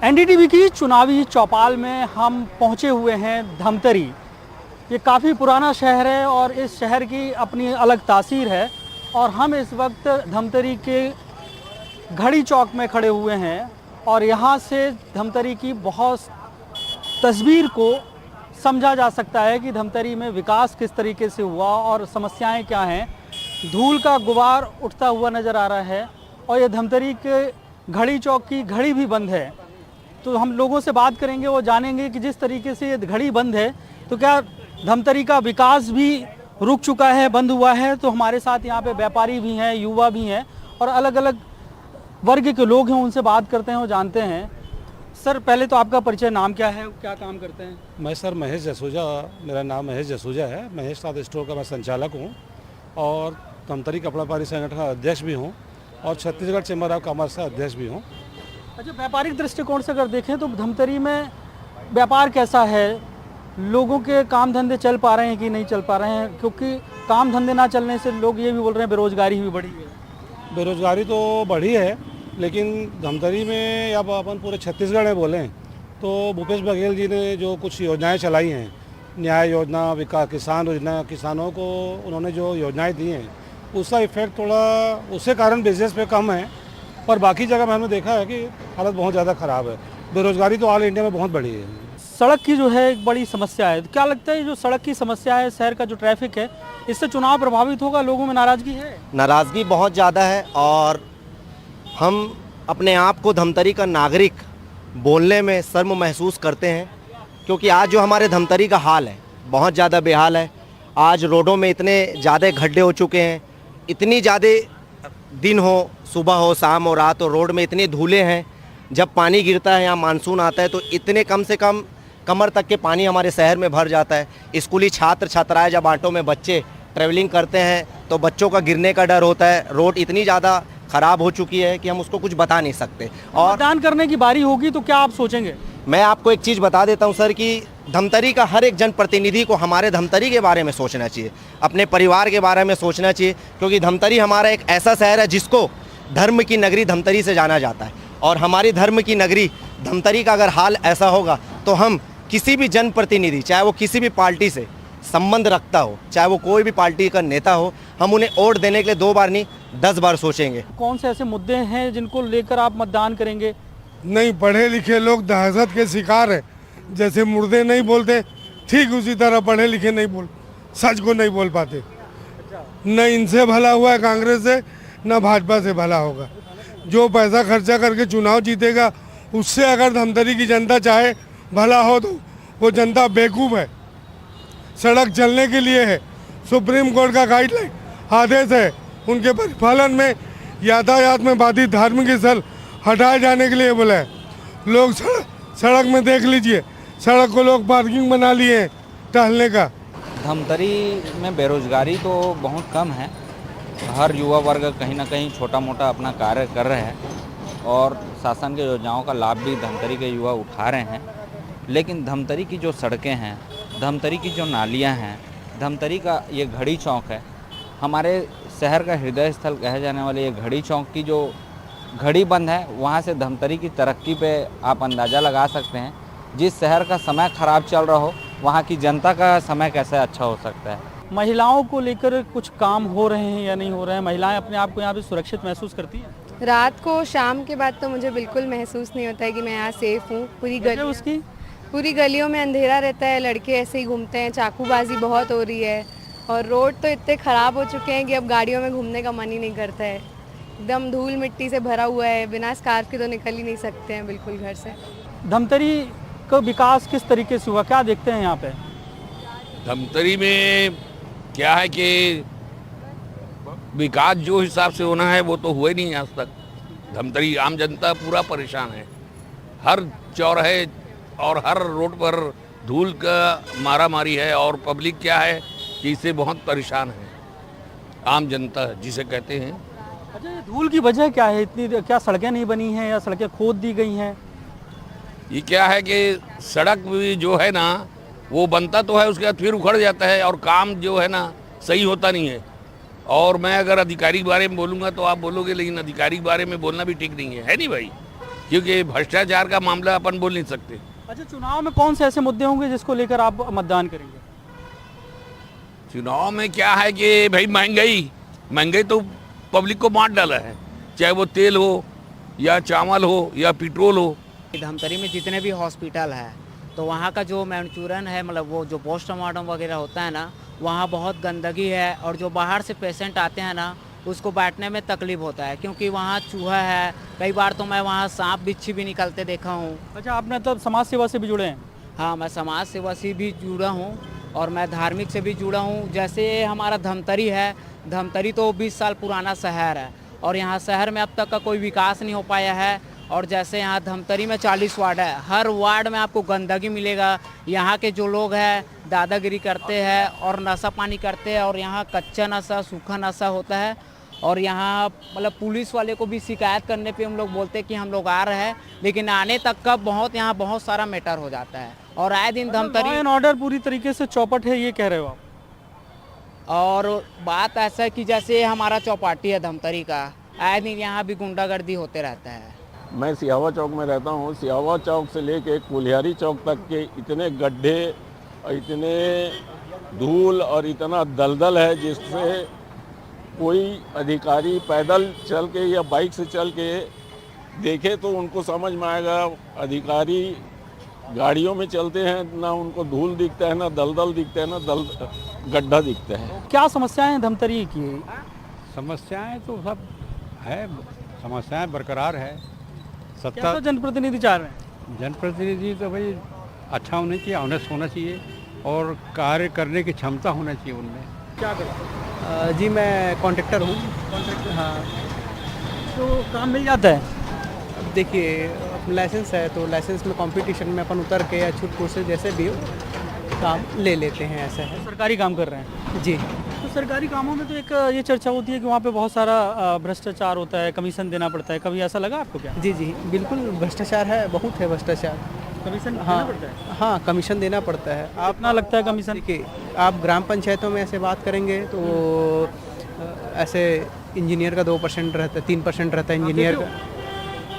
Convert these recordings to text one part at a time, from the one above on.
NDTV की चुनावी चौपाल में हम पहुंचे हुए हैं धमतरी। ये काफ़ी पुराना शहर है और इस शहर की अपनी अलग तासीर है और हम इस वक्त धमतरी के घड़ी चौक में खड़े हुए हैं और यहाँ से धमतरी की बहुत तस्वीर को समझा जा सकता है कि धमतरी में विकास किस तरीके से हुआ और समस्याएं क्या हैं। धूल का गुबार उठता हुआ नज़र आ रहा है और ये धमतरी के घड़ी चौक की घड़ी भी बंद है। तो हम लोगों से बात करेंगे, वो जानेंगे कि जिस तरीके से ये घड़ी बंद है तो क्या धमतरी का विकास भी रुक चुका है, बंद हुआ है। तो हमारे साथ यहाँ पे व्यापारी भी हैं, युवा भी हैं और अलग अलग वर्ग के लोग हैं, उनसे बात करते हैं और जानते हैं। सर, पहले तो आपका परिचय, नाम क्या है, क्या काम करते हैं? मैं सर महेश जसूजा, मेरा नाम महेश जसूजा है। महेश साथ स्टोर का मैं संचालक हूँ और धमतरी कपड़ा व्यापारी संगठन का अध्यक्ष भी हूँ और छत्तीसगढ़ चैम्बर ऑफ कॉमर्स का अध्यक्ष भी हूँ। अच्छा, व्यापारिक दृष्टिकोण से अगर देखें तो धमतरी में व्यापार कैसा है? लोगों के काम धंधे चल पा रहे हैं कि नहीं चल पा रहे हैं? क्योंकि काम धंधे ना चलने से लोग ये भी बोल रहे हैं बेरोजगारी भी बढ़ी है। बेरोजगारी तो बढ़ी है, लेकिन धमतरी में या अपन पूरे छत्तीसगढ़ में बोलें तो भूपेश बघेल जी ने जो कुछ योजनाएं चलाई हैं, न्याय योजना, विकास किसान योजना, किसानों को उन्होंने जो योजनाएं दी हैं उसका इफेक्ट थोड़ा उसके कारण बिजनेस पे कम है, पर बाकी जगह में हमने देखा है कि हालत बहुत ज़्यादा ख़राब है। बेरोजगारी तो ऑल इंडिया में बहुत बड़ी है। सड़क की जो है एक बड़ी समस्या है। तो क्या लगता है जो सड़क की समस्या है, शहर का जो ट्रैफिक है, इससे चुनाव प्रभावित होगा? लोगों में नाराज़गी है? नाराज़गी बहुत ज़्यादा है और हम अपने आप को धमतरी का नागरिक बोलने में शर्म महसूस करते हैं, क्योंकि आज जो हमारे धमतरी का हाल है बहुत ज़्यादा बेहाल है। आज रोडों में इतने ज़्यादा गड्ढे हो चुके हैं, इतनी ज़्यादा दिन हो, सुबह हो, शाम हो, रात हो, रोड में इतनी धूलें हैं। जब पानी गिरता है या मानसून आता है तो इतने कम से कम कमर तक के पानी हमारे शहर में भर जाता है। स्कूली छात्र छात्राएं जब ऑटो में बच्चे ट्रैवलिंग करते हैं तो बच्चों का गिरने का डर होता है। रोड इतनी ज़्यादा ख़राब हो चुकी है कि हम उसको कुछ बता नहीं सकते। और मतदान करने की बारी होगी तो क्या आप सोचेंगे? मैं आपको एक चीज़ बता देता हूं सर कि धमतरी का हर एक जनप्रतिनिधि को हमारे धमतरी के बारे में सोचना चाहिए, अपने परिवार के बारे में सोचना चाहिए, क्योंकि धमतरी हमारा एक ऐसा शहर है जिसको धर्म की नगरी धमतरी से जाना जाता है। और हमारी धर्म की नगरी धमतरी का अगर हाल ऐसा होगा तो हम किसी भी जनप्रतिनिधि, चाहे वो किसी भी पार्टी से संबंध रखता हो, चाहे वो कोई भी पार्टी का नेता हो, हम उन्हें वोट देने के लिए 2 बार नहीं 10 बार सोचेंगे। कौन से ऐसे मुद्दे हैं जिनको लेकर आप मतदान करेंगे? नहीं, पढ़े लिखे लोग दहशत के शिकार हैं। जैसे मुर्दे नहीं बोलते, ठीक उसी तरह पढ़े लिखे नहीं सच को नहीं बोल पाते। न इनसे भला हुआ है कांग्रेस से, न भाजपा से भला होगा। जो पैसा खर्चा करके चुनाव जीतेगा, उससे अगर धमतरी की जनता चाहे भला हो तो वो जनता बेवकूफ़ है। सड़क चलने के लिए है, सुप्रीम कोर्ट का गाइडलाइन आदेश है, उनके परिपालन में यातायात में बाधित धार्मिक स्थल हटाए जाने के लिए बोला है। लोग सड़क में देख लीजिए, सड़क को लोग पार्किंग बना लिए हैं टहलने का। धमतरी में बेरोजगारी तो बहुत कम है। हर युवा वर्ग कहीं ना कहीं छोटा मोटा अपना कार्य कर रहे हैं और शासन के योजनाओं का लाभ भी धमतरी के युवा उठा रहे हैं। लेकिन धमतरी की जो सड़कें हैं, धमतरी की जो नालियां हैं, धमतरी का ये घड़ी चौक है, हमारे शहर का हृदय स्थल कहे जाने वाले ये घड़ी चौक की जो घड़ी बंद है, वहाँ से धमतरी की तरक्की पे आप अंदाज़ा लगा सकते हैं। जिस शहर का समय ख़राब चल रहा हो, वहाँ की जनता का समय कैसे अच्छा हो सकता है। महिलाओं को लेकर कुछ काम हो रहे हैं या नहीं हो रहे हैं? महिलाएं अपने आप को यहाँ पे सुरक्षित महसूस करती हैं? रात को, शाम के बाद तो मुझे बिल्कुल महसूस नहीं होता है कि मैं यहाँ सेफ हूँ। पूरी गलियों में अंधेरा रहता है, लड़के ऐसे ही घूमते हैं, चाकूबाजी बहुत हो रही है और रोड तो इतने ख़राब हो चुके हैं कि अब गाड़ियों में घूमने का मन ही नहीं करता है। एकदम धूल मिट्टी से भरा हुआ है, बिना स्कार्फ के तो निकल ही नहीं सकते हैं बिल्कुल घर से। धमतरी का विकास किस तरीके से हुआ, क्या देखते हैं यहाँ पे? धमतरी में क्या है कि विकास जो हिसाब से होना है वो तो हुआ ही नहीं आज तक। धमतरी आम जनता पूरा परेशान है। हर चौराहे और हर रोड पर धूल का मारामारी है और पब्लिक क्या है कि इससे बहुत परेशान है, आम जनता जिसे कहते हैं। अच्छा, ये धूल की वजह क्या है? इतनी क्या सड़कें नहीं बनी हैं या सड़कें खोद दी गई हैं? ये क्या है कि सड़क भी जो है ना वो बनता तो है, उसके बाद फिर उखड़ जाता है और काम जो है ना सही होता नहीं है। और मैं अगर अधिकारी के बारे में बोलूँगा तो आप बोलोगे, लेकिन अधिकारी के बारे में बोलना भी ठीक नहीं है नहीं भाई, क्योंकि भ्रष्टाचार का मामला अपन बोल नहीं सकते। अच्छा, चुनाव में कौन से ऐसे मुद्दे होंगे जिसको लेकर आप मतदान करेंगे? चुनाव में क्या है कि भाई महंगाई तो पब्लिक को बांट डाला है, चाहे वो तेल हो या चावल हो या पेट्रोल हो। धमतरी में जितने भी हॉस्पिटल है तो वहाँ का जो मैन्चूरन है, मतलब वो जो पोस्टमार्टम वगैरह होता है ना, वहाँ बहुत गंदगी है और जो बाहर से पेशेंट आते हैं ना उसको बैठने में तकलीफ होता है क्योंकि वहाँ चूहा है। कई बार तो मैं वहाँ सांप बिच्छी भी निकलते देखा हूँ। अच्छा, आपने तब समाज सेवा से भी जुड़े हैं? हाँ, मैं समाज सेवा से भी जुड़ा हूँ और मैं धार्मिक से भी जुड़ा हूँ। जैसे हमारा धमतरी है, धमतरी तो 20 साल पुराना शहर है और यहाँ शहर में अब तक का कोई विकास नहीं हो पाया है। और जैसे यहाँ धमतरी में 40 वार्ड है, हर वार्ड में आपको गंदगी मिलेगा। यहाँ के जो लोग हैं दादागिरी करते हैं और नशा पानी करते हैं और यहाँ कच्चा नशा सूखा नशा होता है। और यहाँ मतलब पुलिस वाले को भी शिकायत करने पे हम लोग बोलते हैं कि हम लोग आ रहे हैं, लेकिन आने तक का यहाँ बहुत सारा मैटर हो जाता है। और आए दिन धमतरी लॉ एंड ऑर्डर पूरी तरीके से चौपट है, ये कह रहे हो आप? और बात ऐसा है कि जैसे हमारा चौपाटी है धमतरी का, आए दिन यहाँ भी गुंडागर्दी होते रहता है। मैं सिहावा चौक में रहता हूँ। सिहावा चौक से लेके कुल्हारी चौक तक के इतने गड्ढे और इतने धूल और इतना दलदल है जिससे कोई अधिकारी पैदल चल के या बाइक से चल के देखे तो उनको समझ में आएगा। अधिकारी गाड़ियों में चलते हैं, ना उनको धूल दिखता है, ना दलदल दिखता है, ना गड्ढा दिखता है। क्या समस्याएं हैं धमतरी की? समस्याएं तो सब है, समस्याएं बरकरार है। क्या तो जनप्रतिनिधि चाह रहे हैं? जनप्रतिनिधि तो भाई अच्छा होना चाहिए, ऑनेस्ट होना चाहिए और कार्य करने की क्षमता होना चाहिए उनमें। क्या करते? जी मैं कॉन्ट्रैक्टर हूँ। हाँ, तो काम मिल जाता है? अब देखिए लाइसेंस है तो लाइसेंस में कंपटीशन में अपन उतर के या छूट कोर्सेज जैसे भी हो काम ले लेते हैं, ऐसा है। सरकारी काम कर रहे हैं जी। तो सरकारी कामों में तो एक ये चर्चा होती है कि वहाँ पे बहुत सारा भ्रष्टाचार होता है, कमीशन देना पड़ता है। कभी ऐसा लगा आपको क्या? जी जी बिल्कुल भ्रष्टाचार है, बहुत है भ्रष्टाचार। कमीशन हाँ देना पड़ता है? हाँ, कमीशन देना पड़ता है। आप कितना लगता है कमीशन? देखिए, आप ग्राम पंचायतों में ऐसे बात करेंगे तो ऐसे इंजीनियर का 2% रहता है, 3% रहता है इंजीनियर का।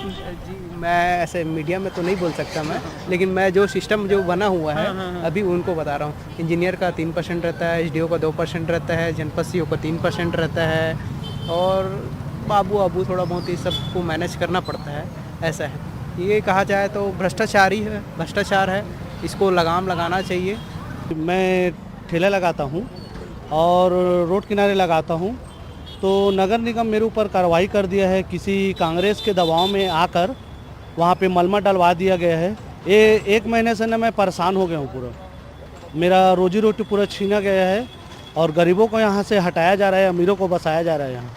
जी मैं ऐसे मीडिया में तो नहीं बोल सकता मैं, लेकिन मैं जो सिस्टम जो बना हुआ है अभी उनको बता रहा हूँ। इंजीनियर का 3% रहता है, एसडीओ का 2% रहता है, जनपद सीओ का 3% रहता है और बाबू थोड़ा बहुत ये सबको मैनेज करना पड़ता है, ऐसा है। ये कहा जाए तो भ्रष्टाचार ही है, भ्रष्टाचार है, इसको लगाम लगाना चाहिए। मैं ठेला लगाता हूँ और रोड किनारे लगाता हूँ, तो नगर निगम मेरे ऊपर कार्रवाई कर दिया है। किसी कांग्रेस के दबाव में आकर वहाँ पे मलमा डलवा दिया गया है। ये 1 महीने से ना मैं परेशान हो गया हूँ पूरा। मेरा रोजी रोटी पूरा छीना गया है और गरीबों को यहाँ से हटाया जा रहा है, अमीरों को बसाया जा रहा है। यहाँ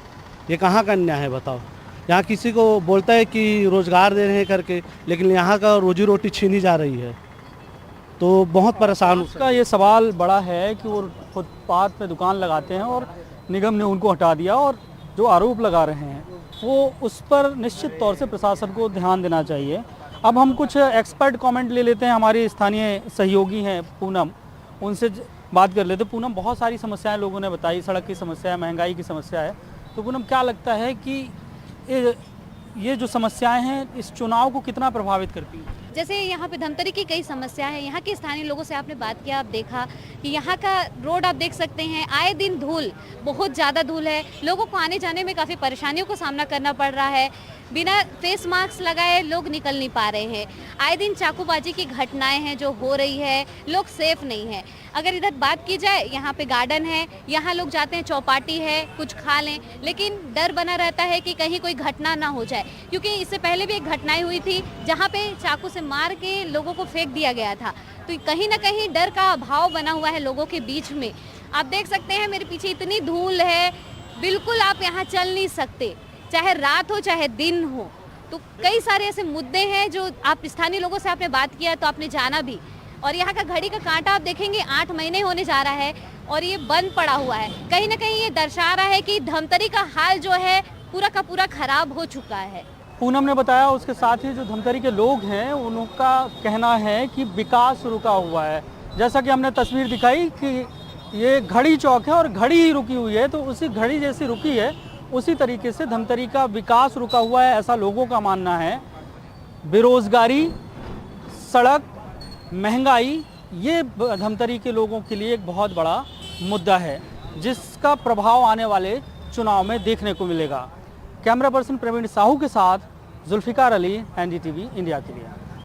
ये कहाँ का अन्याय है बताओ? यहाँ किसी को बोलता है कि रोज़गार दे रहे हैं करके, लेकिन यहाँ का रोजी रोटी छीनी जा रही है, तो बहुत परेशान। उसका ये सवाल बड़ा है कि वो फुटपाथ पे दुकान लगाते हैं और निगम ने उनको हटा दिया, और जो आरोप लगा रहे हैं वो उस पर निश्चित तौर से प्रशासन को ध्यान देना चाहिए। अब हम कुछ एक्सपर्ट कमेंट ले लेते हैं। हमारी स्थानीय सहयोगी हैं पूनम, उनसे बात कर लेते हैं। पूनम, बहुत सारी समस्याएं लोगों ने बताई, सड़क की समस्या है, महंगाई की समस्या है, तो पूनम क्या लगता है कि ये जो समस्याएं हैं इस चुनाव को कितना प्रभावित करती हैं? जैसे यहाँ पे धमतरी की कई समस्या है, यहाँ के स्थानीय लोगों से आपने बात किया, आप देखा कि यहाँ का रोड आप देख सकते हैं, आए दिन धूल, बहुत ज़्यादा धूल है, लोगों को आने जाने में काफ़ी परेशानियों को सामना करना पड़ रहा है। बिना फेस मास्क लगाए लोग निकल नहीं पा रहे हैं। आए दिन चाकूबाजी की घटनाएं हैं जो हो रही है, लोग सेफ नहीं है। अगर इधर बात की जाए, यहाँ पे गार्डन है, यहाँ लोग जाते हैं, चौपाटी है, कुछ खा लें, लेकिन डर बना रहता है कि कहीं कोई घटना ना हो जाए, क्योंकि इससे पहले भी एक घटनाएं हुई थी जहाँ पे चाकू से मार के लोगों को फेंक दिया गया था। तो कहीं ना कहीं डर का अभाव बना हुआ है लोगों के बीच में। आप देख सकते हैं मेरे पीछे इतनी धूल है, बिल्कुल आप यहाँ चल नहीं सकते, चाहे रात हो चाहे दिन हो। तो कई सारे ऐसे मुद्दे हैं जो आप स्थानीय लोगों से आपने बात किया तो आपने जाना भी। और यहाँ का घड़ी का कांटा आप देखेंगे 8 महीने होने जा रहा है और ये बंद पड़ा हुआ है। कहीं ना कहीं ये दर्शा रहा है कि धमतरी का हाल जो है पूरा का पूरा खराब हो चुका है। पूनम ने बताया। उसके साथ ही जो धमतरी के लोग हैं उनका कहना है कि विकास रुका हुआ है। जैसा कि हमने तस्वीर दिखाई कि ये घड़ी चौक है और घड़ी ही रुकी हुई है, तो उसी घड़ी जैसी रुकी है उसी तरीके से धमतरी का विकास रुका हुआ है, ऐसा लोगों का मानना है। बेरोज़गारी, सड़क, महंगाई, ये धमतरी के लोगों के लिए एक बहुत बड़ा मुद्दा है जिसका प्रभाव आने वाले चुनाव में देखने को मिलेगा। कैमरा पर्सन प्रवीण साहू के साथ जुल्फिकार अली, एनडीटीवी इंडिया के लिए।